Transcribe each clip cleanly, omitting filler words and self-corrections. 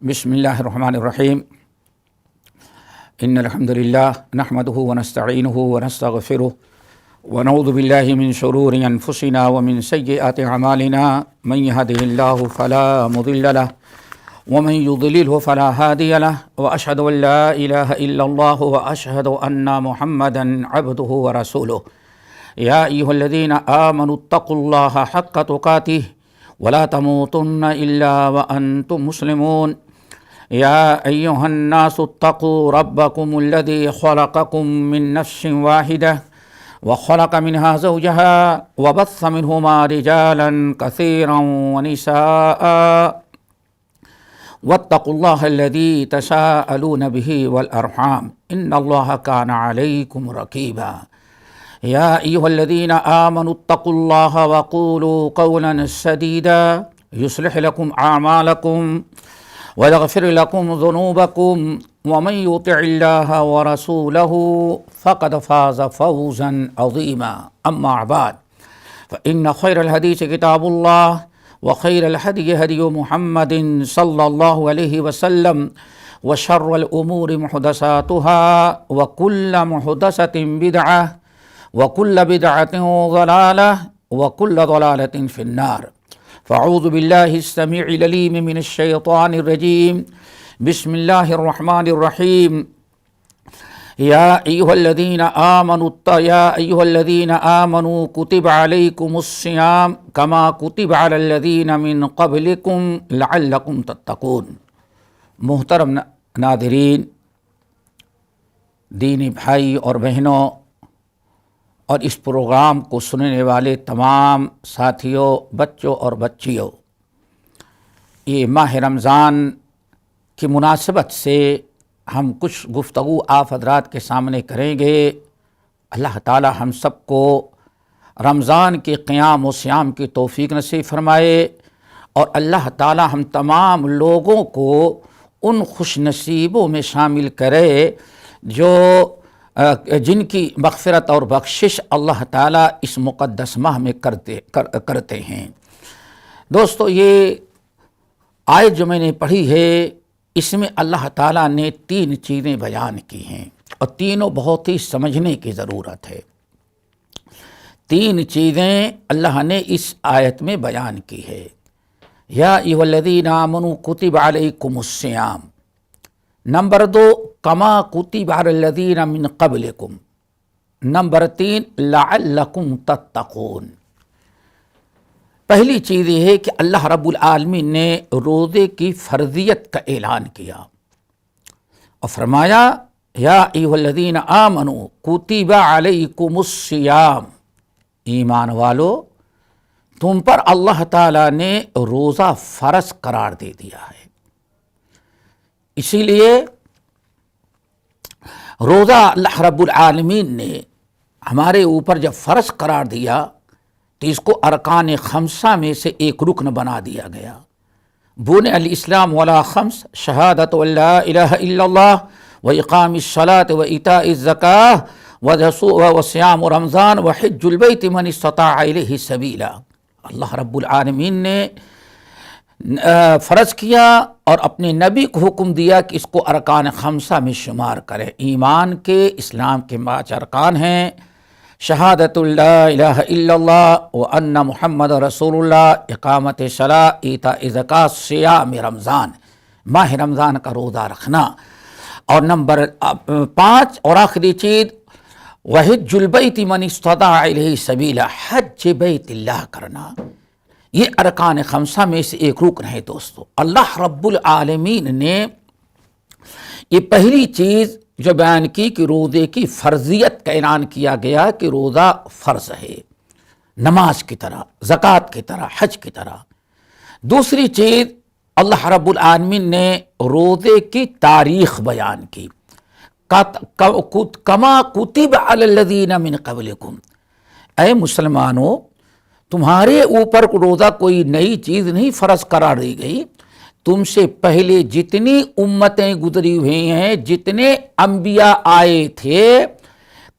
بسم اللہ الرحمن الرحیم ان الحمد للہ نحمده ونستعینه ونستغفره ونعوذ باللہ من شرور انفسنا ومن سیئات اعمالنا من يهده الله فلا مضل له ومن يضلله فلا هادي له واشهد ان لا اله الا الله واشهد ان محمدا عبده ورسوله یا ایھا الذین آمنوا اتقوا الله حق تقاته ولا تموتن الا وانتم مسلمون یا ایھا الناس اتقوا ربکم الذی خلقکم من نفس واحدہ وخلق منها زوجها وبث منهما رجالا كثيرا ونساء واتقوا الله الذي تساءلون به والأرحام إن الله كان عليكم رقيبا يا أيها الذين آمنوا اتقوا الله وقولوا قولا سديدا يصلح لكم أعمالكم ويغفر لكم ذنوبكم ومن يطع الله ورسوله فقد فاز فوزا عظيما أما بعد فإن خير الحديث كتاب الله وخير الهدي هدي محمد صلى الله عليه وسلم وشر الأمور محدثاتها وكل محدثة بدعة وكل بدعة ضلالة وكل ضلالة في النار فاعوذ بالله السميع العليم من الشيطان الرجيم بسم الله الرحمن الرحيم يا أيها الذين آمنوا كتب عليكم الصيام كما كتب على الذين من قبلكم لعلكم تتقون۔ محترم ناظرین، دینی بھائی اور بہنوں اور اس پروگرام کو سننے والے تمام ساتھیوں، بچوں اور بچیوں، یہ ماہ رمضان کی مناسبت سے ہم کچھ گفتگو آپ حضرات کے سامنے کریں گے۔ اللہ تعالی ہم سب کو رمضان کے قیام و صیام کی توفیق نصیب فرمائے، اور اللہ تعالی ہم تمام لوگوں کو ان خوش نصیبوں میں شامل کرے جو جن کی مغفرت اور بخشش اللہ تعالیٰ اس مقدس ماہ میں کرتے ہیں۔ دوستو، یہ آیت جو میں نے پڑھی ہے، اس میں اللہ تعالیٰ نے 3 چیزیں بیان کی ہیں، اور تینوں بہت ہی سمجھنے کی ضرورت ہے۔ 3 چیزیں اللہ نے اس آیت میں بیان کی ہے۔ یا ایھا الذین آمنوا کتب علیکم الصیام، نمبر 2 کما کتب علی الذین من قبلکم، نمبر 3 لعلکم تتقون۔ پہلی چیز یہ ہے کہ اللہ رب العالمین نے روزے کی فرضیت کا اعلان کیا اور فرمایا یا ایھا الذین آمنوا کتب علیکم الصیام، ایمان والو تم پر اللہ تعالیٰ نے روزہ فرض قرار دے دیا ہے۔ اسی لیے روزہ اللہ رب العالمین نے ہمارے اوپر جب فرض قرار دیا تو اس کو ارکان 5 میں سے ایک رکن بنا دیا گیا۔ بنی الاسلام علی 5، شہادت ان لا الہ الا اللہ واقام الصلاۃ وایتاء الزکاۃ وصیام رمضان وحج البیت من استطاع الیہ سبیلا۔ اللہ رب العالمین نے فرض کیا اور اپنے نبی کو حکم دیا کہ اس کو ارکان 5 میں شمار کرے۔ ایمان کے، اسلام کے 5 ارکان ہیں: شہادت لا الہ الا اللہ وان محمد رسول اللہ، اقامت صلاۃ، ایتاء زکوٰۃ، صیام رمضان، ماہ رمضان کا روزہ رکھنا، اور نمبر 5 اور آخری چیز وحج البیت من استطاع الیہ سبیلا، حج بیت اللہ کرنا۔ یہ ارکان 5 میں سے ایک رکن ہے۔ دوستو، اللہ رب العالمین نے یہ پہلی چیز جو بیان کی کہ روزے کی فرضیت کا اعلان کیا گیا کہ روزہ فرض ہے، نماز کی طرح، زکوٰۃ کی طرح، حج کی طرح۔ دوسری چیز، اللہ رب العالمین نے روزے کی تاریخ بیان کی، کما کتب علی الذین من قبلکم، اے مسلمانوں تمہارے اوپر روزہ کوئی نئی چیز نہیں فرض قرار دی گئی، تم سے پہلے جتنی امتیں گزری ہوئی ہیں، جتنے انبیاء آئے تھے،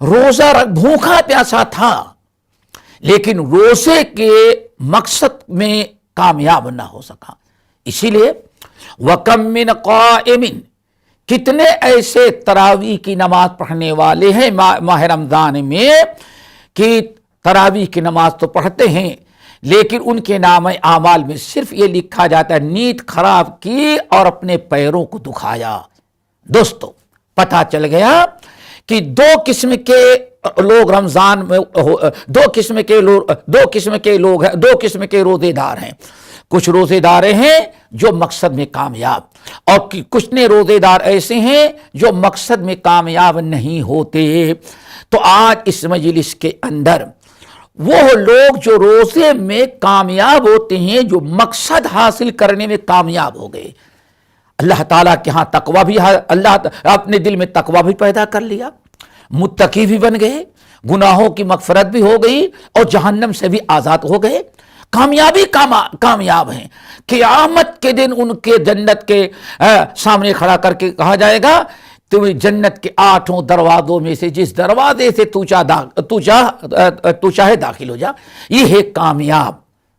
روزہ بھوکا پیاسا تھا لیکن روزے کے مقصد میں کامیاب نہ ہو سکا. اسی لیے وَكَم مِّن قَائِمٍ، کتنے ایسے تراویح کی نماز پڑھنے والے ہیں ماہ رمضان میں کہ تراویح کی نماز تو پڑھتے ہیں لیکن ان کے نام اعمال میں صرف یہ لکھا جاتا ہے نیت خراب کی اور اپنے پیروں کو دکھایا. دوستو پتہ چل گیا کہ دو قسم کے لوگ رمضان میں دو قسم کے روزے دار ہیں. کچھ روزے دار ہیں جو مقصد میں کامیاب، اور کچھ نے روزے دار ایسے ہیں جو مقصد میں کامیاب نہیں ہوتے. تو آج اس مجلس کے اندر وہ لوگ جو روزے میں کامیاب ہوتے ہیں، جو مقصد حاصل کرنے میں کامیاب ہو گئے، اللہ تعالیٰ کے ہاں تقویٰ بھی، اللہ اپنے دل میں تقویٰ بھی پیدا کر لیا، متقی بھی بن گئے، گناہوں کی مغفرت بھی ہو گئی اور جہنم سے بھی آزاد ہو گئے. کامیاب ہیں. قیامت کے دن ان کے جنت کے سامنے کھڑا کر کے کہا جائے گا تمہیں جنت کے 8 دروازوں میں سے جس دروازے سے تو چاہے داخل ہو جا. یہ ہے کامیاب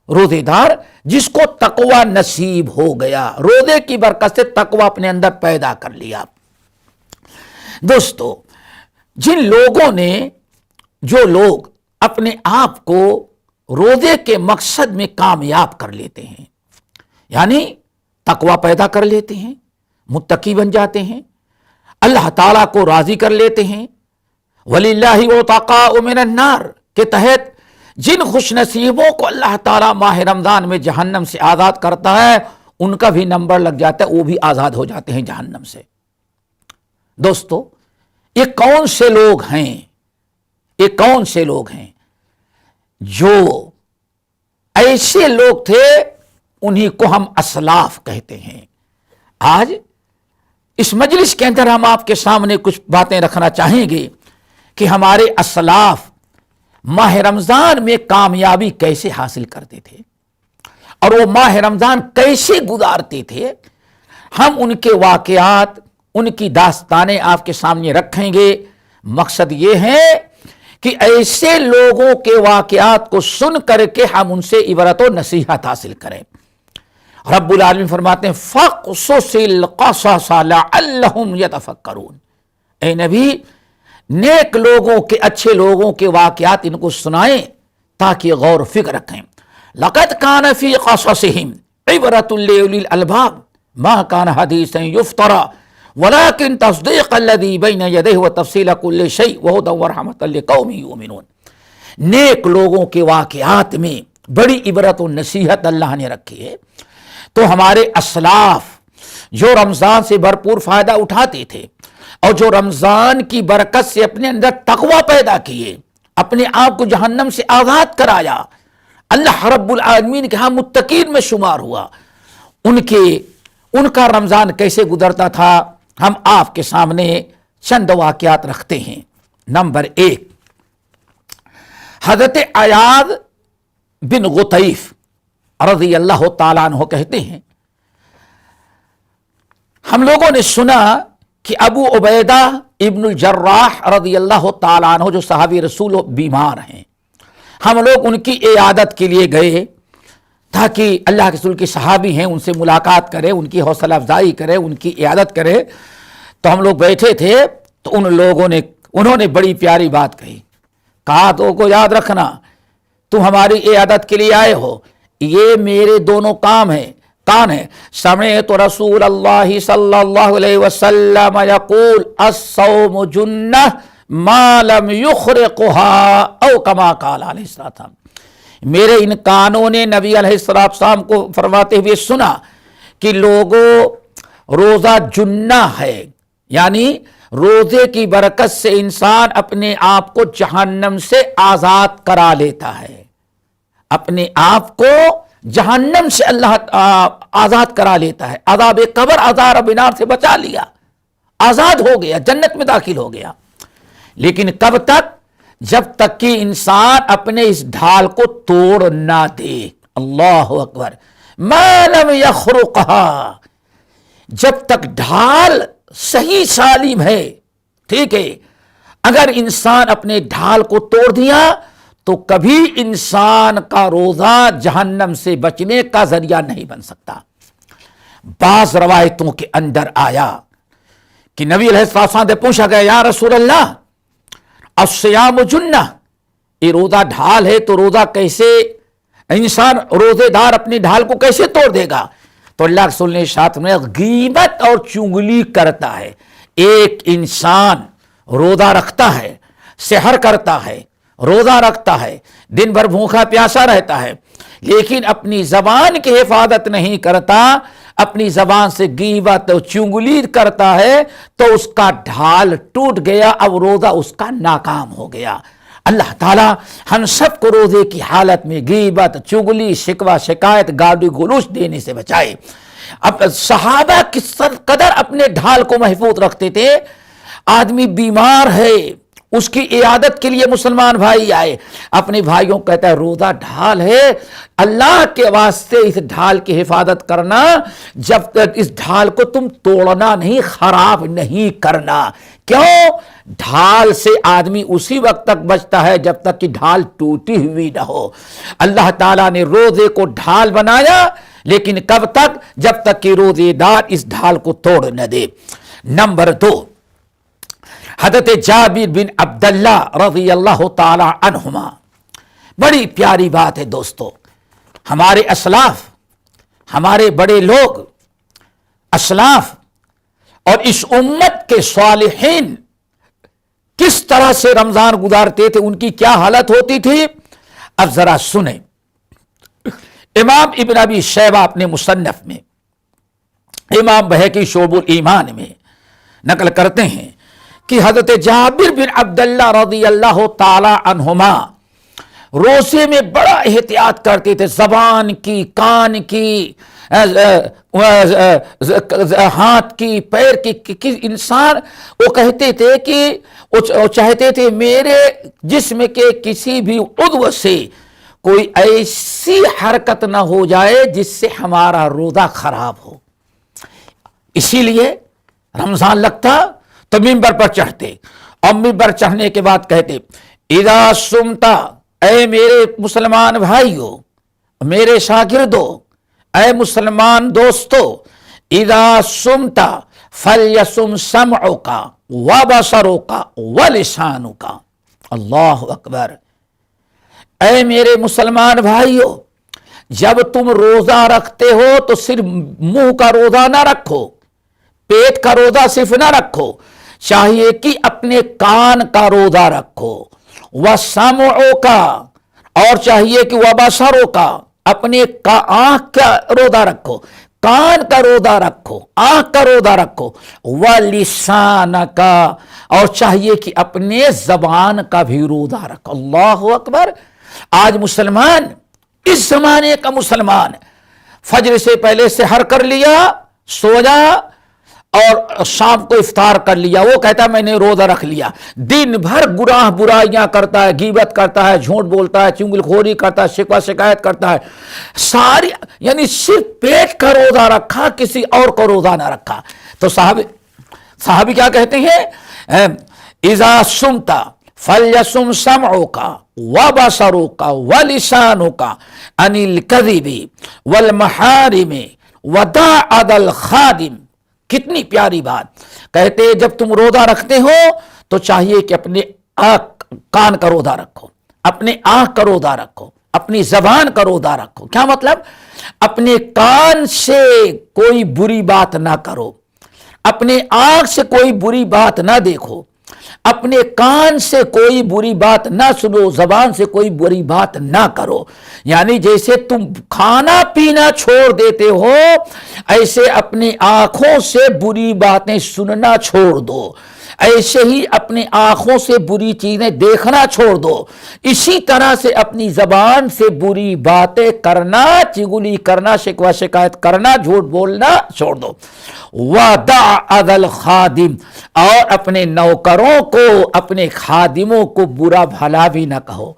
روزے دار جس کو تقویٰ نصیب ہو گیا، روزے کی برکت سے تقویٰ اپنے اندر پیدا کر لیا. دوستو جن لوگوں نے، جو لوگ اپنے آپ کو روزے کے مقصد میں کامیاب کر لیتے ہیں، یعنی تقویٰ پیدا کر لیتے ہیں، متقی بن جاتے ہیں، اللہ تعالیٰ کو راضی کر لیتے ہیں، وَلِلَّهِ عُتَقَاءُ مِنَ النَّارِ کے تحت جن خوش نصیبوں کو اللہ تعالیٰ ماہ رمضان میں جہنم سے آزاد کرتا ہے ان کا بھی نمبر لگ جاتا ہے، وہ بھی آزاد ہو جاتے ہیں جہنم سے. دوستو یہ کون سے لوگ ہیں؟ یہ کون سے لوگ ہیں جو ایسے لوگ تھے؟ انہی کو ہم اسلاف کہتے ہیں. آج اس مجلس کے اندر ہم آپ کے سامنے کچھ باتیں رکھنا چاہیں گے کہ ہمارے اسلاف ماہ رمضان میں کامیابی کیسے حاصل کرتے تھے اور وہ ماہ رمضان کیسے گزارتے تھے. ہم ان کے واقعات، ان کی داستانیں آپ کے سامنے رکھیں گے. مقصد یہ ہے کہ ایسے لوگوں کے واقعات کو سن کر کے ہم ان سے عبرت و نصیحت حاصل کریں. رب العالمین فرماتے ہیں فَقْصُصِ الْقَصَصَ لَعَلَّهُمْ يَتَفَكَّرُونَ. اے نبی نیک لوگوں کے، اچھے لوگوں کے واقعات ان کو سنائیں تاکہ غور و فکر رکھیں. لَقَدْ كَانَ فِي قَصَصِهِمْ عِبْرَةٌ لِّأُولِي الْأَلْبَابِ مَا كَانَ حَدِيثًا يُفْتَرَىٰ وَلَٰكِن تَصْدِيقَ الَّذِي بَيْنَ يَدَيْهِ وَتَفْصِيلَ كُلِّ شَيْءٍ وَهُدًى وَرَحْمَةً لِّقَوْمٍ يُؤْمِنُونَ. نیک لوگوں کے واقعات میں بڑی عبرت و نصیحت اللہ نے رکھی ہے. تو ہمارے اسلاف جو رمضان سے بھرپور فائدہ اٹھاتے تھے اور جو رمضان کی برکت سے اپنے اندر تقویٰ پیدا کیے، اپنے آپ کو جہنم سے آزاد کرایا، اللہ رب العالمین کے ہاں متقین میں شمار ہوا، ان کا رمضان کیسے گزرتا تھا ہم آپ کے سامنے چند واقعات رکھتے ہیں. نمبر 1، حضرت عیاض بن غطیف رضی اللہ تعالیٰ عنہ کہتے ہیں ہم لوگوں نے سنا کہ ابو عبیدہ ابن الجراح رضی اللہ تعالیٰ عنہ جو صحابی رسول بیمار ہیں، ہم لوگ ان کی عیادت کے لیے گئے تاکہ اللہ کے رسول کے صحابی ہیں ان سے ملاقات کرے، ان کی حوصلہ افزائی کرے، ان کی عیادت کرے. تو ہم لوگ بیٹھے تھے تو انہوں نے بڑی پیاری بات کہی. کہا تو کو یاد رکھنا تم ہماری عیادت کے لیے آئے ہو، یہ میرے دونوں کان ہیں. سمعت رسول اللہ صلی اللہ علیہ وسلم یقول الصوم جنہ ما لم یخرقها او کما قال علیہ السلام. میرے ان کانوں نے نبی علیہ السلام کو فرماتے ہوئے سنا کہ لوگوں روزہ جنہ ہے، یعنی روزے کی برکت سے انسان اپنے آپ کو جہنم سے آزاد کرا لیتا ہے، اپنے آپ کو جہنم سے اللہ آزاد کرا لیتا ہے. عذاب قبر، عذاب نار سے بچا لیا، آزاد ہو گیا، جنت میں داخل ہو گیا. لیکن کب تک؟ جب تک کہ انسان اپنے اس ڈھال کو توڑ نہ دے. اللہ اکبر. ما لم یخرقها، جب تک ڈھال صحیح سالم ہے، ٹھیک ہے، اگر انسان اپنے ڈھال کو توڑ دیا تو کبھی انسان کا روزہ جہنم سے بچنے کا ذریعہ نہیں بن سکتا۔ بعض روایتوں کے اندر آیا کہ نبی علیہ السلام سے پوچھا گیا، یا رسول اللہ الصیام جنہ، یہ روزہ ڈھال ہے تو روزہ کیسے انسان روزے دار اپنی ڈھال کو کیسے توڑ دے گا؟ تو اللہ رسول نے ارشاد میں غیبت اور چغلی کرتا ہے۔ ایک انسان روزہ رکھتا ہے، سحر کرتا ہے، روزہ رکھتا ہے، دن بھر بھوکا پیاسا رہتا ہے، لیکن اپنی زبان کی حفاظت نہیں کرتا، اپنی زبان سے غیبت اور چغلی کرتا ہے، تو اس کا ڈھال ٹوٹ گیا، اب روزہ اس کا ناکام ہو گیا۔ اللہ تعالیٰ ہم سب کو روزے کی حالت میں غیبت، چغلی، شکوہ شکایت، گالی گلوچ دینے سے بچائے۔ اب صحابہ کس قدر اپنے ڈھال کو محفوظ رکھتے تھے۔ آدمی بیمار ہے، اس کی عیادت کے لیے مسلمان بھائی آئے، اپنے بھائیوں کو کہتا ہے روزہ ڈھال ہے، اللہ کے واسطے اس ڈھال کی حفاظت کرنا، جب تک اس ڈھال کو تم توڑنا نہیں، خراب نہیں کرنا۔ کیوں؟ ڈھال سے آدمی اسی وقت تک بچتا ہے جب تک کہ ڈھال ٹوٹی ہوئی نہ ہو۔ اللہ تعالیٰ نے روزے کو ڈھال بنایا، لیکن کب تک؟ جب تک کہ روزے دار اس ڈھال کو توڑ نہ دے۔ نمبر 2، حضرت جابر بن عبداللہ رضی اللہ تعالی عنہما، بڑی پیاری بات ہے دوستو۔ ہمارے اسلاف، ہمارے بڑے لوگ اسلاف اور اس امت کے صالحین کس طرح سے رمضان گزارتے تھے، ان کی کیا حالت ہوتی تھی، اب ذرا سنیں۔ امام ابن ابی شیبہ اپنے مصنف میں، امام بہقی شعب الایمان میں نقل کرتے ہیں کہ حضرت جابر بن عبداللہ رضی اللہ تعالی عنہما روزے میں بڑا احتیاط کرتے تھے، زبان کی، کان کی، ہاتھ کی، پیر کی، انسان وہ کہتے تھے کہ وہ چاہتے تھے میرے جسم کے کسی بھی عضو سے کوئی ایسی حرکت نہ ہو جائے جس سے ہمارا روزہ خراب ہو۔ اسی لیے رمضان لگتا تو منبر پر چڑھتے، اور منبر چڑھنے کے بعد کہتے اذا سمتا، اے میرے مسلمان بھائیو، میرے شاگردو، اے مسلمان دوستو، اذا سمتا فلیسم سمعک وبصرک ولسانک۔ اللہ اکبر۔ اے میرے مسلمان بھائیو، جب تم روزہ رکھتے ہو تو صرف منہ کا روزہ نہ رکھو، پیٹ کا روزہ صرف نہ رکھو، چاہیے کہ اپنے کان کا روزہ رکھو، وسمعک، اور چاہیے کہ وبصرک، اپنے آنکھ کا روزہ رکھو، کان کا روزہ رکھو، آنکھ کا روزہ رکھو، ولسانک، اور چاہیے کہ اپنے زبان کا بھی روزہ رکھو۔ اللہ اکبر۔ آج مسلمان، اس زمانے کا مسلمان، فجر سے پہلے سحر کر لیا، سویا، اور شام کو افطار کر لیا، وہ کہتا ہے میں نے روزہ رکھ لیا، دن بھر گناہ برائیاں کرتا ہے، غیبت کرتا ہے، جھوٹ بولتا ہے، چغل خوری کرتا ہے، شکوہ شکایت کرتا ہے، ساری، یعنی صرف پیٹ کا روزہ رکھا، کسی اور کو روزہ نہ رکھا۔ تو صحابی کیا کہتے ہیں؟ اذا سمتا فلیسم سمعک وبصرک ولسانک عن الکذب والمحارم ودع ذا الخادم۔ کتنی پیاری بات کہتے ہیں، جب تم روزہ رکھتے ہو تو چاہیے کہ اپنے کان کا روزہ رکھو، اپنے آنکھ کا روزہ رکھو، اپنی زبان کا روزہ رکھو۔ کیا مطلب؟ اپنے کان سے کوئی بری بات نہ کرو، اپنے آنکھ سے کوئی بری بات نہ دیکھو، اپنے کان سے کوئی بری بات نہ سنو، زبان سے کوئی بری بات نہ کرو۔ یعنی جیسے تم کھانا پینا چھوڑ دیتے ہو، ایسے اپنی آنکھوں سے بری باتیں سننا چھوڑ دو، ایسے ہی اپنی آنکھوں سے بری چیزیں دیکھنا چھوڑ دو، اسی طرح سے اپنی زبان سے بری باتیں کرنا، چغلی کرنا، شکوہ شکایت کرنا، جھوٹ بولنا چھوڑ دو۔ وَدَعَ ذَا الْخَادِمِ، اور اپنے نوکروں کو، اپنے خادموں کو برا بھلا بھی نہ کہو،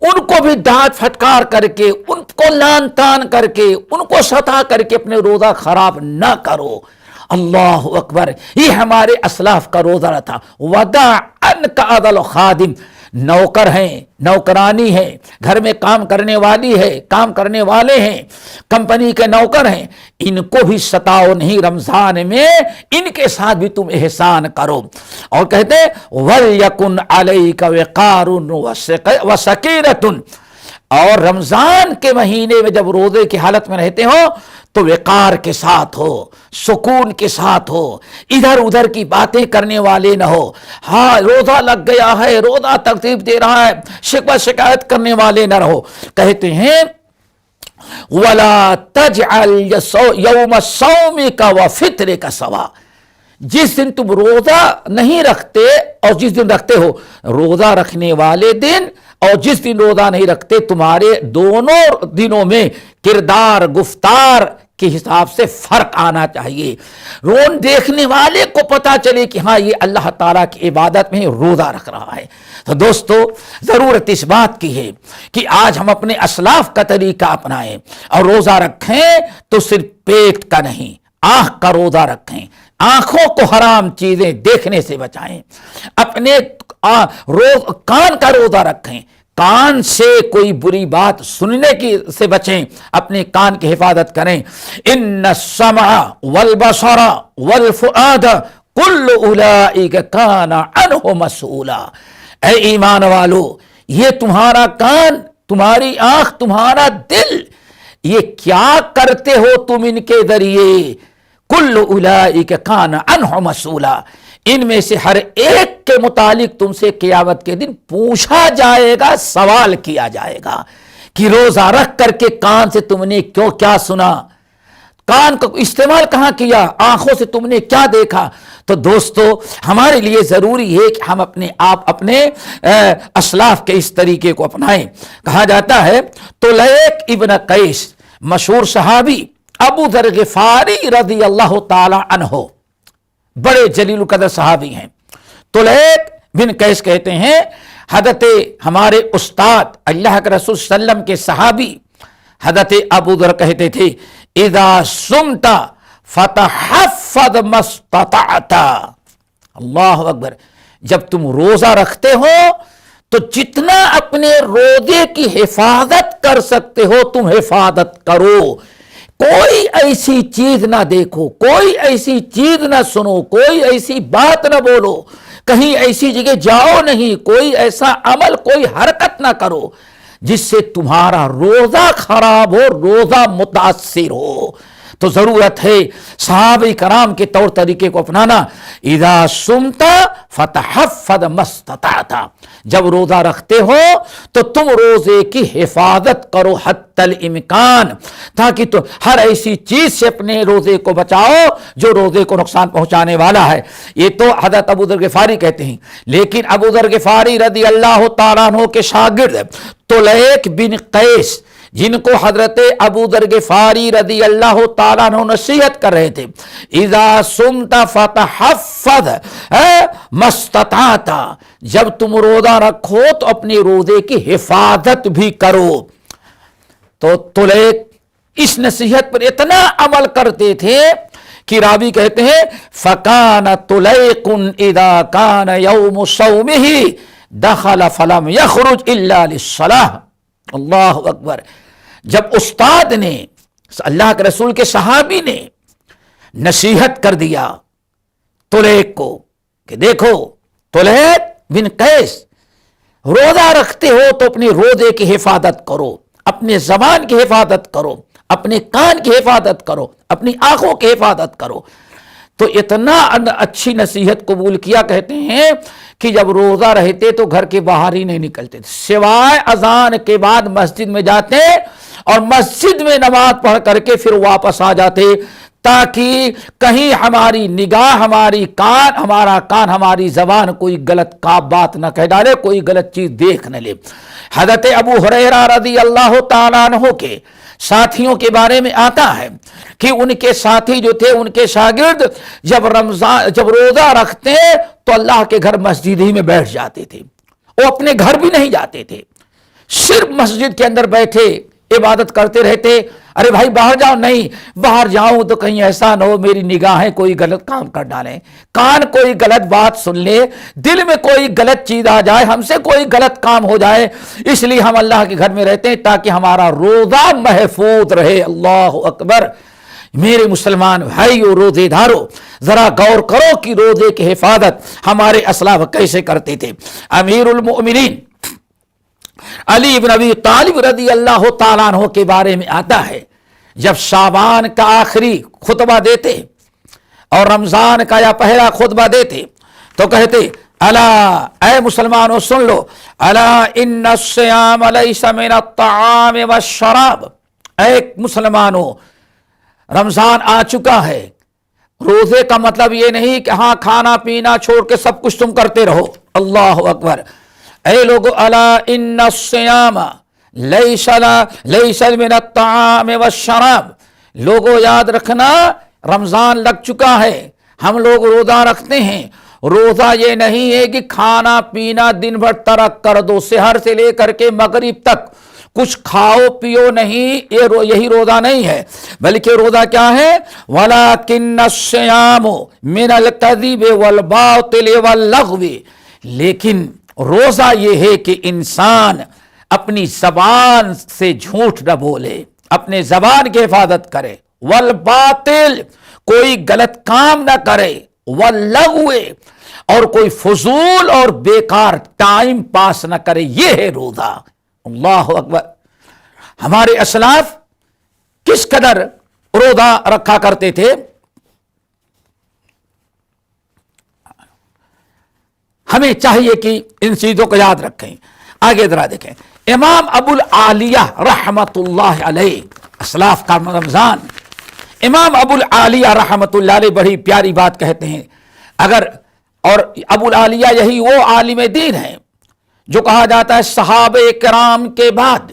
ان کو بھی ڈانٹ پھٹکار کر کے، ان کو لان تان کر کے، ان کو ستا کر کے اپنے روزہ خراب نہ کرو۔ اللہ اکبر۔ یہ ہمارے اسلاف کا روزہ تھا۔ وَدَعَ ان کا عدل خادم، نوکر ہیں، نوکرانی ہے، گھر میں کام کرنے والی ہے، کام کرنے والے ہیں، کمپنی کے نوکر ہیں، ان کو بھی ستاؤ نہیں رمضان میں، ان کے ساتھ بھی تم احسان کرو۔ اور کہتے وَلْيَكُنْ عَلَيْكَ وِقَارٌ وَسَكِينَةٌ، اور رمضان کے مہینے میں جب روزے کی حالت میں رہتے ہو تو وقار کے ساتھ ہو، سکون کے ساتھ ہو، ادھر ادھر کی باتیں کرنے والے نہ ہو۔ ہاں روزہ لگ گیا ہے، روزہ تکلیف دے رہا ہے، شکوہ شکایت کرنے والے نہ رہو۔ کہتے ہیں وَلَا تَجْعَلْ يَوْمَ صَوْمِكَ وَفِطْرِكَ سَوَاءً، جس دن تم روزہ نہیں رکھتے اور جس دن رکھتے ہو، روزہ رکھنے والے دن اور جس دن روزہ نہیں رکھتے، تمہارے دونوں دنوں میں کردار گفتار کے حساب سے فرق آنا چاہیے۔ رون دیکھنے والے کو پتا چلے کہ ہاں یہ اللہ تعالیٰ کی عبادت میں روزہ رکھ رہا ہے۔ تو دوستو ضرورت اس بات کی ہے کہ آج ہم اپنے اسلاف کا طریقہ اپنائیں اور روزہ رکھیں تو صرف پیٹ کا نہیں، آنکھ کا روزہ رکھیں، آنکھوں کو حرام چیزیں دیکھنے سے بچائیں، اپنے کان کا روزہ رکھیں، کان سے کوئی بری بات سننے کی سے بچیں، اپنے کان کی حفاظت کریں۔ ان السمع والبصر والفؤاد کل اولئک کان عنہ مسئولا، اے ایمان والو یہ تمہارا کان، تمہاری آنکھ، تمہارا دل، یہ کیا کرتے ہو تم ان کے ذریعے، کل اولئک کان عنہ مسئولا، ان میں سے ہر ایک کے متعلق تم سے قیامت کے دن پوچھا جائے گا، سوال کیا جائے گا کہ روزہ رکھ کر کے کان سے تم نے کیا سنا، کان کا استعمال کہاں کیا، آنکھوں سے تم نے کیا دیکھا۔ تو دوستو ہمارے لیے ضروری ہے کہ ہم اپنے اسلاف کے اس طریقے کو اپنائیں۔ کہا جاتا ہے طلیق ابن قیس، مشہور صحابی ابو ذر غفاری رضی اللہ تعالی عنہ، بڑے جلیل القدر صحابی ہیں۔ طلیق بن قیس کہتے ہیں حضرت ہمارے استاد اللہ کے رسول صلی اللہ علیہ وسلم کے صحابی حضرت ابو ذر کہتے تھے اذا صمت فتحفظ ما استطعت، اللہ اکبر، جب تم روزہ رکھتے ہو تو جتنا اپنے روزے کی حفاظت کر سکتے ہو تم حفاظت کرو، کوئی ایسی چیز نہ دیکھو، کوئی ایسی چیز نہ سنو، کوئی ایسی بات نہ بولو، کہیں ایسی جگہ جاؤ نہیں، کوئی ایسا عمل، کوئی حرکت نہ کرو جس سے تمہارا روزہ خراب ہو، روزہ متاثر ہو۔ تو ضرورت ہے صحابہ کرام کے طور طریقے کو اپنانا۔ اذا صمت فتحفظ ما استطعت، جب روزہ رکھتے ہو تو تم روزے کی حفاظت کرو حتی الامکان، تاکہ تو ہر ایسی چیز سے اپنے روزے کو بچاؤ جو روزے کو نقصان پہنچانے والا ہے۔ یہ تو حضرت ابو ذر غفاری کہتے ہیں، لیکن ابو ذر غفاری رضی اللہ تعالیٰ عنہ کے شاگرد طلیق بن قیس، جن کو حضرت ابو ذر غفاری رضی اللہ تعالیٰ عنہ نصیحت کر رہے تھے اذا صمت فتحفظ ما استطعت، جب تم روزہ رکھو تو اپنے روزے کی حفاظت بھی کرو۔ تو طلیق اس نصیحت پر اتنا عمل کرتے تھے کہ راوی کہتے ہیں فکان طلیق اذا کان یوم صومہ دخل فلم یخرج الا للصلاۃ، اللہ اکبر، جب استاد نے، اللہ کے رسول کے صحابی نے نصیحت کر دیا طلیق کو کہ دیکھو طلیق بن قیس، روزہ رکھتے ہو تو اپنے روزے کی حفاظت کرو، اپنے زبان کی حفاظت کرو، اپنے کان کی حفاظت کرو، اپنی آنکھوں کی حفاظت کرو۔ تو اتنا اچھی نصیحت قبول کیا، کہتے ہیں کہ جب روزہ رہتے تو گھر کے باہر ہی نہیں نکلتے تھے، سوائے اذان کے بعد مسجد میں جاتے اور مسجد میں نماز پڑھ کر کے پھر واپس آ جاتے، تاکہ کہیں ہماری نگاہ، ہمارا کان، ہماری زبان کوئی غلط بات نہ کہہ ڈالے، کوئی غلط چیز دیکھ نہ لے۔ حضرت ابو ہریرہ رضی اللہ تعالیٰ عنہ کے ساتھیوں کے بارے میں آتا ہے کہ ان کے ساتھی جو تھے، ان کے شاگرد، جب روزہ رکھتے تو اللہ کے گھر مسجد ہی میں بیٹھ جاتے تھے، وہ اپنے گھر بھی نہیں جاتے تھے، صرف مسجد کے اندر بیٹھے عبادت کرتے رہتے، ارے بھائی باہر جاؤ، نہیں باہر جاؤں تو کہیں ایسا نہ ہو میری نگاہیں کوئی غلط کام کر ڈالیں، کان کوئی غلط بات سن لے، دل میں کوئی غلط چیز آ جائے، ہم سے کوئی غلط کام ہو جائے۔ اس لیے ہم اللہ کے گھر میں رہتے ہیں تاکہ ہمارا روزہ محفوظ رہے۔ اللہ اکبر۔ میرے مسلمان بھائیو، روزے دارو، ذرا غور کرو کہ روزے کی حفاظت ہمارے اسلاف کیسے کرتے تھے۔ امیر المؤمنین علی بن ابی طالب رضی اللہ تعالیٰ عنہ کے بارے میں آتا ہے، جب شعبان کا آخری خطبہ دیتے اور رمضان کا یا پہلا خطبہ دیتے تو کہتے، الا اے مسلمانوں سن لو، الا ان الصیام لیس من الطعام والشراب، اے مسلمانوں رمضان آ چکا ہے۔ روزے کا مطلب یہ نہیں کہ ہاں کھانا پینا چھوڑ کے سب کچھ تم کرتے رہو۔ اللہ اکبر۔ اے لوگو، الا ان الصیام لیس من الطعام والشراب، لوگو یاد رکھنا رمضان لگ چکا ہے، ہم لوگ روزہ رکھتے ہیں۔ روزہ یہ نہیں ہے کہ کھانا پینا دن بھر ترک کر دو، سحر سے لے کر کے مغرب تک کچھ کھاؤ پیو نہیں، یہی روزہ نہیں ہے، بلکہ روزہ کیا ہے؟ وَلَكِنَّ الصِّيَامُ مِنَ الْكَذِبِ وَالْبَاطِلِ وَاللَّغْوِ، لیکن روزہ یہ ہے کہ انسان اپنی زبان سے جھوٹ نہ بولے، اپنے زبان کی حفاظت کرے، والباطل کوئی غلط کام نہ کرے، واللغو اور کوئی فضول اور بیکار ٹائم پاس نہ کرے، یہ ہے روزہ۔ اللہ اکبر۔ ہمارے اسلاف کس قدر روزہ رکھا کرتے تھے؟ ہمیں چاہیے کہ ان چیزوں کو یاد رکھیں۔ آگے ذرا دیکھیں، امام ابو العالیہ رحمت اللہ علیہ، اسلاف کا رمضان، امام ابو العالیہ رحمت اللہ علیہ بڑی پیاری بات کہتے ہیں۔ اور ابو العالیہ یہی وہ عالم دین ہے جو کہا جاتا ہے صحابہ کرام کے بعد،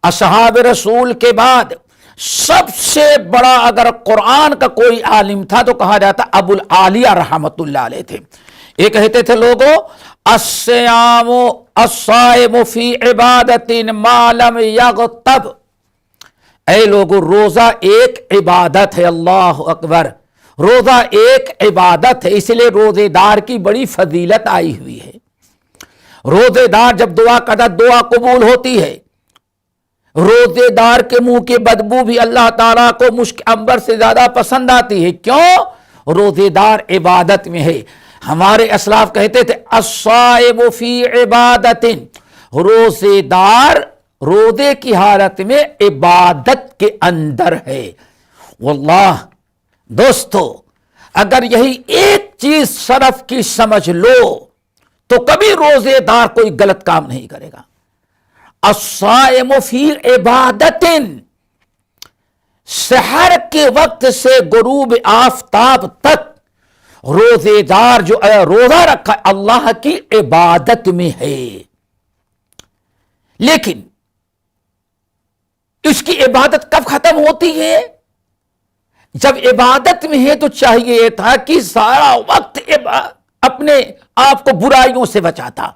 اصحاب رسول کے بعد سب سے بڑا اگر قرآن کا کوئی عالم تھا تو کہا جاتا ابو العالیہ رحمت اللہ علیہ تھے۔ یہ کہتے تھے لوگوں، الصیام الصائم فی عبادت ما لم یغتب، اے لوگوں روزہ ایک عبادت ہے۔ اللہ اکبر۔ روزہ ایک عبادت ہے، اس لیے روزے دار کی بڑی فضیلت آئی ہوئی ہے۔ روزے دار جب دعا کرتا دعا قبول ہوتی ہے۔ روزے دار کے منہ کی بدبو بھی اللہ تعالیٰ کو مشک عنبر سے زیادہ پسند آتی ہے۔ کیوں؟ روزے دار عبادت میں ہے۔ ہمارے اسلاف کہتے تھے الصائم فی عبادت، روزے دار روزے کی حالت میں عبادت کے اندر ہے۔ واللہ دوستو، اگر یہی ایک چیز صرف کی سمجھ لو تو کبھی روزے دار کوئی غلط کام نہیں کرے گا۔ الصائم فی عبادت، سحر کے وقت سے غروب آفتاب تک روزے دار جو روزہ رکھا اللہ کی عبادت میں ہے، لیکن اس کی عبادت کب ختم ہوتی ہے؟ جب عبادت میں ہے تو چاہیے تھا کہ سارا وقت اپنے آپ کو برائیوں سے بچاتا،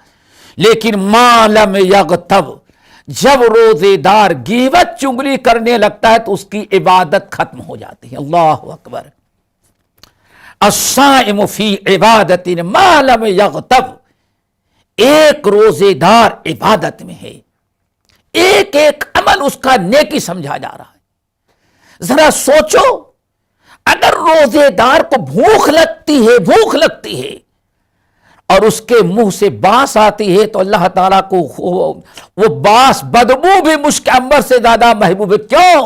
لیکن ما لم یغتب، جب روزے دار غیبت چغلی کرنے لگتا ہے تو اس کی عبادت ختم ہو جاتی ہے۔ اللہ اکبر۔ الصائم فی عبادت ما لم یغتب، ایک روزے دار عبادت میں ہے، ایک ایک عمل اس کا نیکی سمجھا جا رہا ہے۔ ذرا سوچو، اگر روزے دار کو بھوک لگتی ہے اور اس کے منہ سے بانس آتی ہے تو اللہ تعالیٰ کو وہ بانس بدبو بھی مشک عنبر سے زیادہ محبوب ہے۔ کیوں؟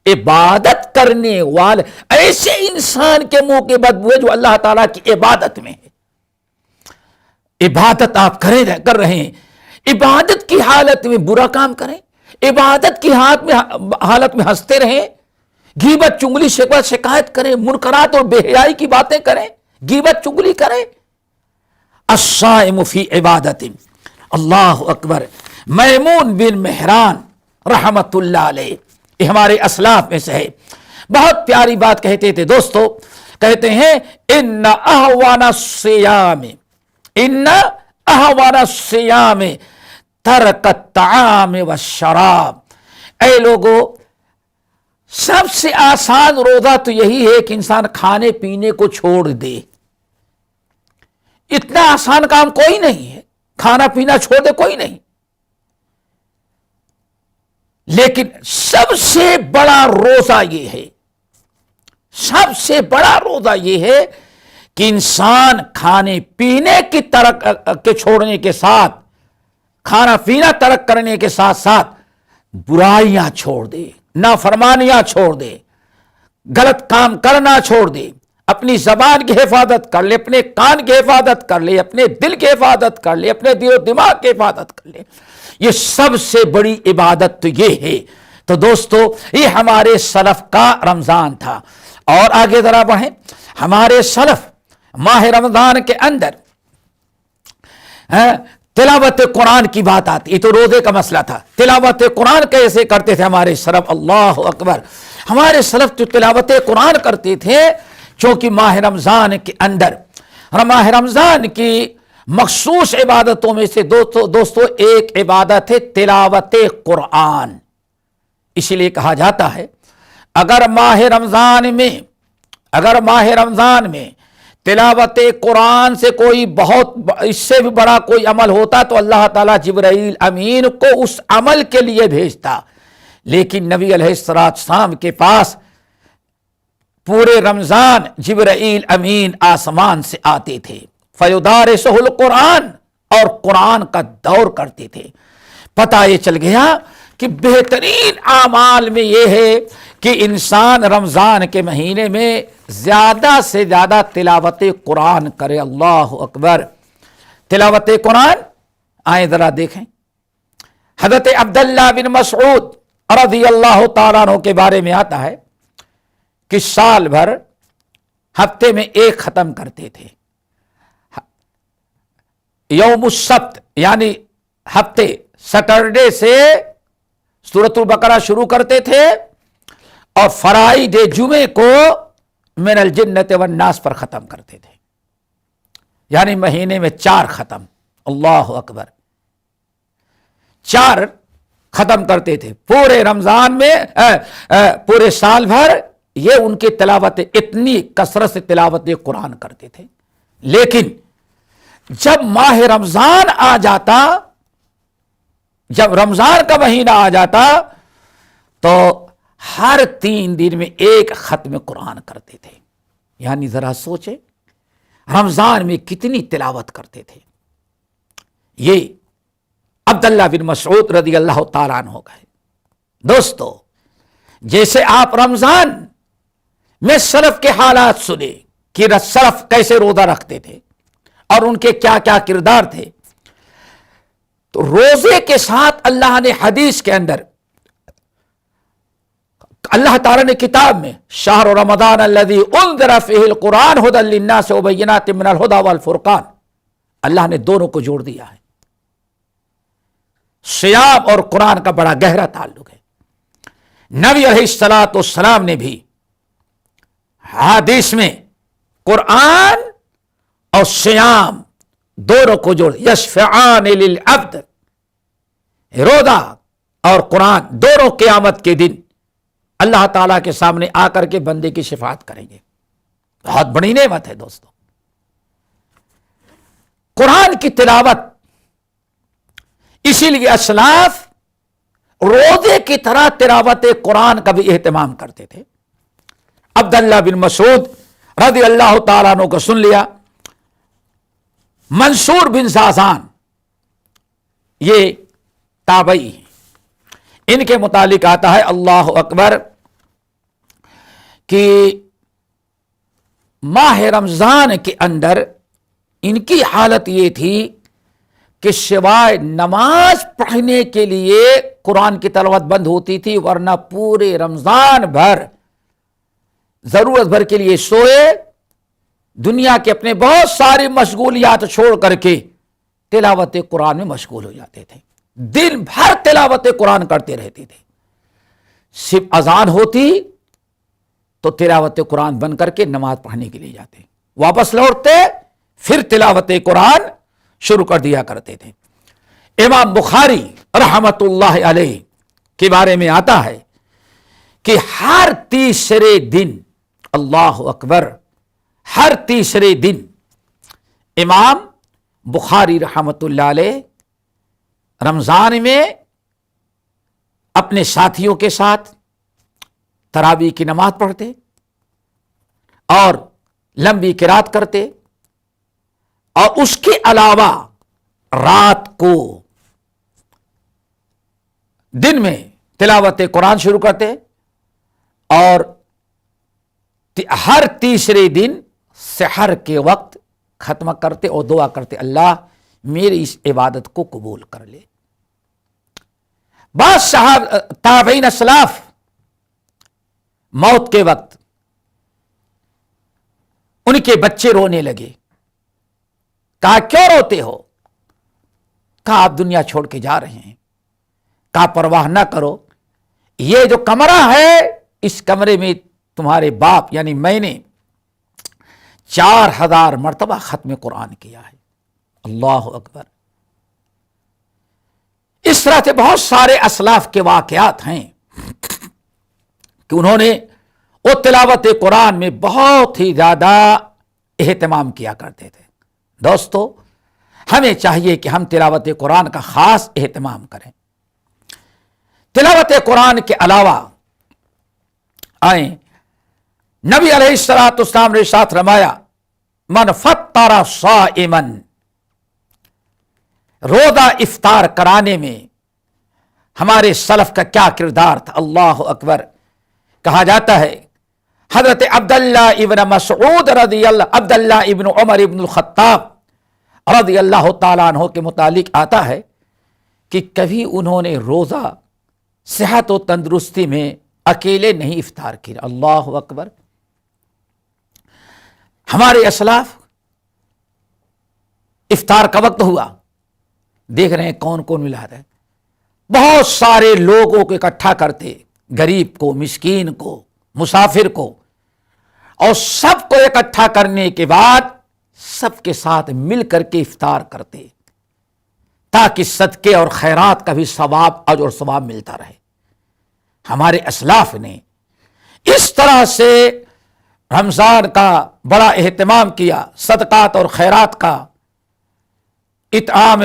عبادت کرنے والے ایسے انسان کے منہ کی بدبو ہے جو اللہ تعالیٰ کی عبادت میں ہے۔ عبادت آپ کر رہے ہیں، عبادت کی حالت میں برا کام کریں، عبادت کی حالت میں ہنستے رہیں، غیبت چغلی شکایت کریں، منکرات اور بے حیائی کی باتیں کریں، غیبت چغلی کریں۔ الصائم فی عبادت، اللہ اکبر۔ میمون بن مہران رحمت اللہ علیہ، یہ ہمارے اسلاف میں سے ہے، بہت پیاری بات کہتے تھے دوستو، کہتے ہیں ان اہوان الصیام ترک الطعام والشراب، اے لوگو سب سے آسان روزہ تو یہی ہے کہ انسان کھانے پینے کو چھوڑ دے. اتنا آسان کام کوئی نہیں ہے. کھانا پینا چھوڑ دے کوئی نہیں. لیکن سب سے بڑا روزہ یہ ہے، سب سے بڑا روزہ یہ ہے کہ انسان کھانے پینے کی ترک کے چھوڑنے کے ساتھ، کھانا پینا ترک کرنے کے ساتھ ساتھ برائیاں چھوڑ دے، نافرمانیاں چھوڑ دے، غلط کام کرنا چھوڑ دے، اپنی زبان کی حفاظت کر لے، اپنے کان کی حفاظت کر لے، اپنے دل کی حفاظت کر لے، اپنے دل و دماغ کی حفاظت کر لے. یہ سب سے بڑی عبادت تو یہ ہے. تو دوستو، یہ ہمارے سلف کا رمضان تھا. اور آگے ذرا بڑھیں. ہمارے سلف ماہ رمضان کے اندر تلاوت قرآن کی بات آتی. یہ تو روزے کا مسئلہ تھا. تلاوت قرآن کیسے کرتے تھے ہمارے سلف؟ اللہ اکبر. ہمارے سلف تو تلاوت قرآن کرتے تھے چونکہ ماہ رمضان کے اندر، ماہ رمضان کی مخصوص عبادتوں میں سے دوستو ایک عبادت ہے تلاوت قرآن. اسی لیے کہا جاتا ہے اگر ماہ رمضان میں تلاوت قرآن سے کوئی اس سے بھی بڑا کوئی عمل ہوتا تو اللہ تعالیٰ جبرائیل امین کو اس عمل کے لیے بھیجتا. لیکن نبی علیہ السلام کے پاس پورے رمضان جبرائیل امین آسمان سے آتے تھے. فیدارسہ القرآن، اور قرآن کا دور کرتے تھے. پتہ یہ چل گیا کہ بہترین اعمال میں یہ ہے کہ انسان رمضان کے مہینے میں زیادہ سے زیادہ تلاوت قرآن کرے. اللہ اکبر. تلاوت قرآن آئیں ذرا دیکھیں. حضرت عبداللہ بن مسعود رضی اللہ تعالیٰ عنہ کے بارے میں آتا ہے کہ سال بھر ہفتے میں ایک ختم کرتے تھے. یوم السبت یعنی ہفتے سیٹرڈے سے سورۃ البقرہ شروع کرتے تھے اور فرائیڈے جمعے کو من الجنۃ والناس پر ختم کرتے تھے. یعنی مہینے میں 4 ختم. اللہ اکبر. 4 ختم کرتے تھے پورے رمضان میں. پورے سال بھر یہ ان کی تلاوت، اتنی کثرت سے تلاوت قرآن کرتے تھے. لیکن جب ماہ رمضان آ جاتا، جب رمضان کا مہینہ آ جاتا تو ہر 3 دن میں ایک ختم قرآن کرتے تھے. یعنی ذرا سوچیں رمضان میں کتنی تلاوت کرتے تھے. یہ عبداللہ بن مسعود رضی اللہ تعالیٰ عنہ کا ہے. دوستو، جیسے آپ رمضان میں سلف کے حالات سنے کہ سلف کیسے روزہ رکھتے تھے اور ان کے کیا کیا کردار تھے، تو روزے کے ساتھ اللہ نے حدیث کے اندر، اللہ تعالیٰ نے کتاب میں شہر رمضان الذی انزل فیہ القرآن ھدی للناس وبینات من الھدی والفرقان، اللہ نے دونوں کو جوڑ دیا ہے. صیام اور قرآن کا بڑا گہرا تعلق ہے. نبی علیہ الصلوۃ والسلام نے بھی حدیث میں قرآن اور صیام دونوں کو جوڑ، یشفعان للعبد، روزہ اور قرآن دونوں قیامت کے دن اللہ تعالیٰ کے سامنے آ کر کے بندے کی شفاعت کریں گے. بہت بڑی نعمت ہے دوستو. قرآن کی تلاوت، اسی لیے اسلاف روزے کی طرح تلاوت قرآن کا بھی اہتمام کرتے تھے. عبداللہ بن مسعود رضی اللہ تعالیٰ عنہ کو سن لیا. منصور بن زازان یہ تابعی ہیں. ان کے متعلق آتا ہے اللہ اکبر کہ ماہ رمضان کے اندر ان کی حالت یہ تھی کہ سوائے نماز پڑھنے کے لیے قرآن کی تلاوت بند ہوتی تھی، ورنہ پورے رمضان بھر ضرورت بھر کے لیے سوئے، دنیا کے اپنے بہت ساری مشغولیات چھوڑ کر کے تلاوت قرآن میں مشغول ہو جاتے تھے. دن بھر تلاوت قرآن کرتے رہتے تھے. صرف اذان ہوتی تو تلاوت قرآن بند کر کے نماز پڑھنے کے لیے جاتے، واپس لوٹتے پھر تلاوت قرآن شروع کر دیا کرتے تھے. امام بخاری رحمت اللہ علیہ کے بارے میں آتا ہے کہ ہر تیسرے دن، اللہ اکبر، ہر تیسرے دن امام بخاری رحمۃ اللہ علیہ رمضان میں اپنے ساتھیوں کے ساتھ تراویح کی نماز پڑھتے اور لمبی قرات کرتے، اور اس کے علاوہ رات کو دن میں تلاوت قرآن شروع کرتے، اور ہر تیسرے دن سحر کے وقت ختم کرتے اور دعا کرتے، اللہ میری اس عبادت کو قبول کر لے۔ بعض صحابہ تابعین اسلاف موت کے وقت ان کے بچے رونے لگے، کہا کیوں روتے ہو؟ کہا آپ دنیا چھوڑ کے جا رہے ہیں۔ کہا پرواہ نہ کرو، یہ جو کمرہ ہے اس کمرے میں تمہارے باپ یعنی میں نے 4000 مرتبہ ختم قرآن کیا ہے۔ اللہ اکبر۔ اس طرح سے بہت سارے اسلاف کے واقعات ہیں کہ انہوں نے وہ تلاوت قرآن میں بہت ہی زیادہ اہتمام کیا کرتے تھے۔ دوستو، ہمیں چاہیے کہ ہم تلاوت قرآن کا خاص اہتمام کریں۔ تلاوت قرآن کے علاوہ آئیں، نبی علیہ الصلوۃ والسلام نے ارشاد فرمایا، من فطر صائما، روزہ افطار کرانے میں ہمارے سلف کا کیا کردار تھا۔ اللہ اکبر۔ کہا جاتا ہے حضرت عبداللہ ابن مسعود رضی اللہ، عبداللہ ابن عمر ابن الخطاب رضی اللہ تعالیٰ عنہ کے متعلق آتا ہے کہ کبھی انہوں نے روزہ صحت و تندرستی میں اکیلے نہیں افطار کیا۔ اللہ اکبر۔ ہمارے اسلاف افطار کا وقت ہوا، دیکھ رہے ہیں کون کون ملا رہا ہے، بہت سارے لوگوں کو اکٹھا کرتے، غریب کو، مسکین کو، مسافر کو، اور سب کو اکٹھا کرنے کے بعد سب کے ساتھ مل کر کے افطار کرتے، تاکہ صدقے اور خیرات کا بھی ثواب، اجر اور ثواب ملتا رہے۔ ہمارے اسلاف نے اس طرح سے رمضان کا بڑا اہتمام کیا، صدقات اور خیرات کا، اطعام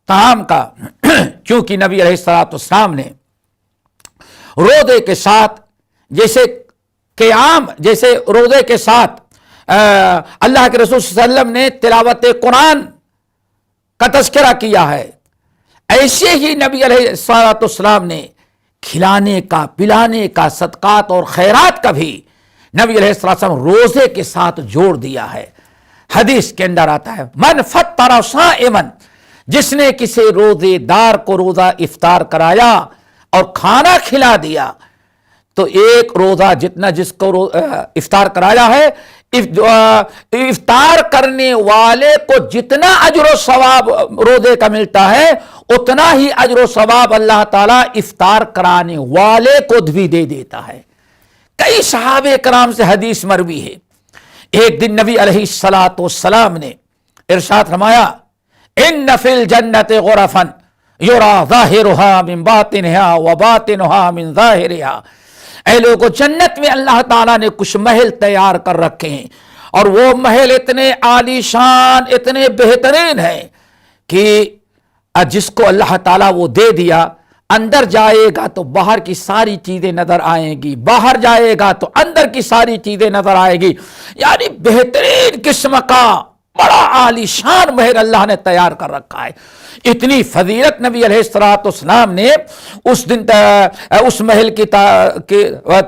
طعام کا، کیونکہ نبی علیہ الصلوۃ والسلام نے روزے کے ساتھ جیسے قیام، جیسے روزے کے ساتھ اللہ کے رسول صلی اللہ علیہ وسلم نے تلاوت قرآن کا تذکرہ کیا ہے، ایسے ہی نبی علیہ الصلوۃ والسلام نے کھلانے کا، پلانے کا، صدقات اور خیرات کا بھی نبی علیہ السلام روزے کے ساتھ جوڑ دیا ہے۔ حدیث کے اندر آتا ہے، من فطر صائما، جس نے کسی روزے دار کو روزہ افطار کرایا اور کھانا کھلا دیا، تو ایک روزہ جتنا جس کو افطار کرایا ہے، افطار کرنے والے کو جتنا اجر و ثواب روزے کا ملتا ہے، اتنا ہی اجر و ثواب اللہ تعالیٰ افطار کرانے والے کو بھی دے دیتا ہے۔ کئی صحابہ کرام سے حدیث مروی ہے، ایک دن نبی علیہ الصلوۃ والسلام نے ارشاد فرمایا، ان فی الجنۃ غرفا یری ظاہرها من باطنها وباطنها من ظاہرها، اے لوگوں، جنت میں اللہ تعالیٰ نے کچھ محل تیار کر رکھے ہیں، اور وہ محل اتنے عالی شان، اتنے بہترین ہیں کہ جس کو اللہ تعالیٰ وہ دے دیا، اندر جائے گا تو باہر کی ساری چیزیں نظر آئیں گی، باہر جائے گا تو اندر کی ساری چیزیں نظر آئے گی، یعنی بہترین قسم کا بڑا عالی شان محل اللہ نے تیار کر رکھا ہے۔ اتنی فضیلت نبی علیہ الصلوۃ والسلام نے اس دن اس محل کی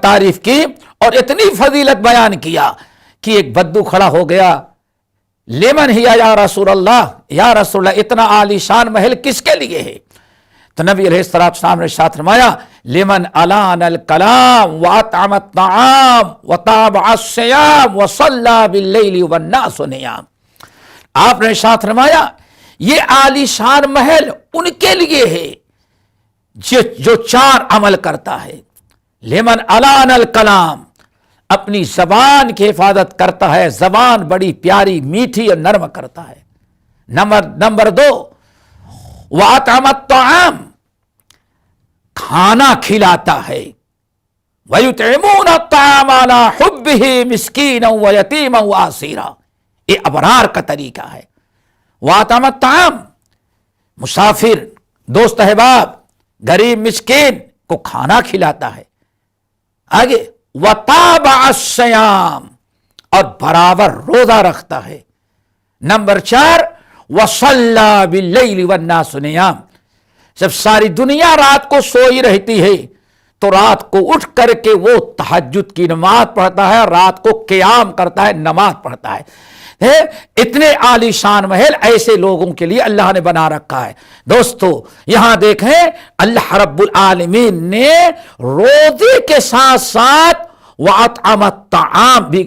تعریف کی، اور اتنی فضیلت بیان کیا کہ ایک بدو کھڑا ہو گیا، لمن ہی یا رسول اللہ، یا رسول اللہ اتنا عالی شان محل کس کے لیے ہے؟ تو نبی علیہ الصلوۃ والسلام نے ارشاد فرمایا، لمن الان الکلام واطعم الطعام وتابع الصيام وصلى بالليل والناس نيام۔ آپ نے ارشاد فرمایا یہ عالی شان محل ان کے لیے ہے جو 4 عمل کرتا ہے۔ لمن الان الکلام، اپنی زبان کی حفاظت کرتا ہے، زبان بڑی پیاری، میٹھی اور نرم کرتا ہے۔ نمبر 2، واطعم الطعام، کھانا کھلاتا ہے۔ وَيُطْعِمُونَ الطَّعَامَ عَلَىٰ حُبِّهِ مِسْكِينًا وَيَتِيمًا وَأَسِيرًا، یہ ابرار کا طریقہ ہے۔ وَأَطْعَمَ الطَّعَامَ، مسافر، دوست احباب، غریب مسکین کو کھانا کھلاتا ہے۔ آگے وَتَابَعَ الصِّيَامَ، اور برابر روزہ رکھتا ہے۔ نمبر 4 وَصَلَّىٰ بِاللَّيْلِ وَالنَّاسُ نِيَامٌ، جب ساری دنیا رات کو سوئی رہتی ہے تو رات کو اٹھ کر کے وہ تہجد کی نماز پڑھتا ہے، رات کو قیام کرتا ہے، نماز پڑھتا ہے۔ اتنے عالی شان محل ایسے لوگوں کے لیے اللہ نے بنا رکھا ہے۔ دوستو یہاں دیکھیں اللہ رب العالمین نے روزے کے ساتھ ساتھ وَأَطْعَمَ الطَّعَامَ بھی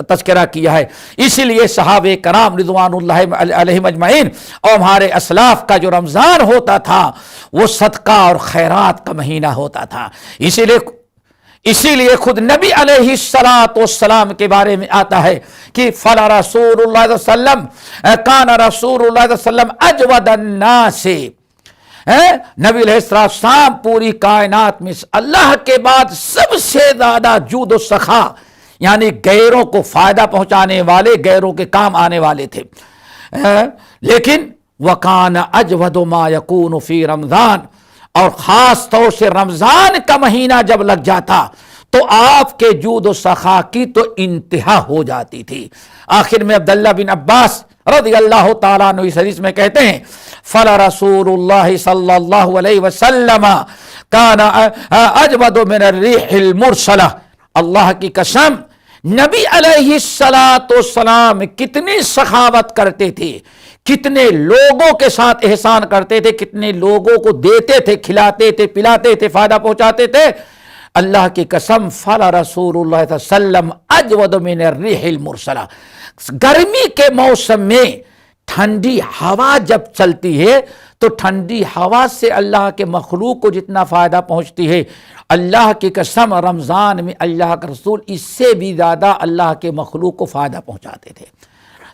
تذکرہ کیا ہے۔ اسی لیے صحابہ کرام رضوان اللہ علیہم اجمعین اور ہمارے اسلاف کا جو رمضان ہوتا تھا وہ صدقہ اور خیرات کا مہینہ ہوتا تھا۔ اسی لیے خود نبی علیہ السلام کے بارے میں آتا ہے کہ فلا رسول اللہ صلی اللہ علیہ وسلم کان رسول اللہ صلی اللہ علیہ وسلم اجود الناس، نبی علیہ السلام پوری کائنات میں اللہ کے بعد سب سے زیادہ جود و سخا، یعنی غیروں کو فائدہ پہنچانے والے، غیروں کے کام آنے والے تھے۔ لیکن وَكَانَ أَجْوَدُ مَا يَكُونُ فِي رمضان، اور خاص طور سے رمضان کا مہینہ جب لگ جاتا تو آپ کے جود و سخا کی تو انتہا ہو جاتی تھی۔ آخر میں عبداللہ بن عباس رضی اللہ تعالیٰ عنہ اس حدیث میں کہتے ہیں فلا رسول اللہ صلی اللہ علیہ وسلم کان اجود من الريح المرسلہ، اللہ کی قسم نبی علیہ السلام کتنی سخاوت کرتے تھے، کتنے لوگوں کے ساتھ احسان کرتے تھے، کتنے لوگوں کو دیتے تھے، کھلاتے تھے، پلاتے تھے، فائدہ پہنچاتے تھے۔ اللہ کی قسم فلا رسول اللہ صلی اللہ علیہ وسلم اجود من الريح المرسلہ، گرمی کے موسم میں ٹھنڈی ہوا جب چلتی ہے تو ٹھنڈی ہوا سے اللہ کے مخلوق کو جتنا فائدہ پہنچتی ہے، اللہ کی قسم رمضان میں اللہ کا رسول اس سے بھی زیادہ اللہ کے مخلوق کو فائدہ پہنچاتے تھے۔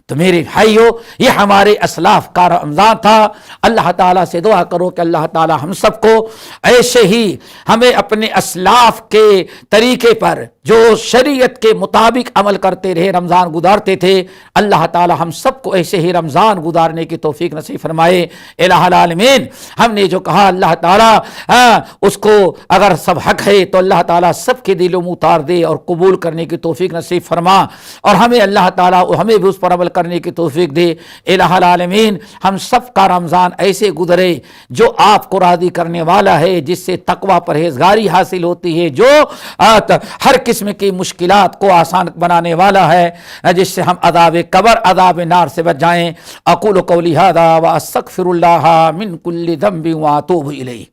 تو میرے بھائیو یہ ہمارے اسلاف کا رمضان تھا۔ اللہ تعالیٰ سے دعا کرو کہ اللہ تعالیٰ ہم سب کو ایسے ہی ہمیں اپنے اسلاف کے طریقے پر جو شریعت کے مطابق عمل کرتے رہے رمضان گزارتے تھے، اللہ تعالیٰ ہم سب کو ایسے ہی رمضان گزارنے کی توفیق نصیب فرمائے۔ الہ العالمین ہم نے جو کہا اللہ تعالیٰ اس کو اگر سب حق ہے تو اللہ تعالیٰ سب کے دلوں میں اتار دے اور قبول کرنے کی توفیق نصیب فرما، اور ہمیں اللہ تعالیٰ ہمیں بھی اس پر عمل کرنے کی توفیق دے۔ الہ العالمین ہم سب کا رمضان ایسے گزرے جو آپ کو راضی کرنے والا ہے، جس سے تقوی پرہیزگاری حاصل ہوتی ہے، جو ہر قسم کی مشکلات کو آسان بنانے والا ہے، جس سے ہم عذاب قبر عذاب نار سے بچ جائیں۔ اقول قولی ھذا واستغفر اللہ من کل ذنب واتوب الیہ۔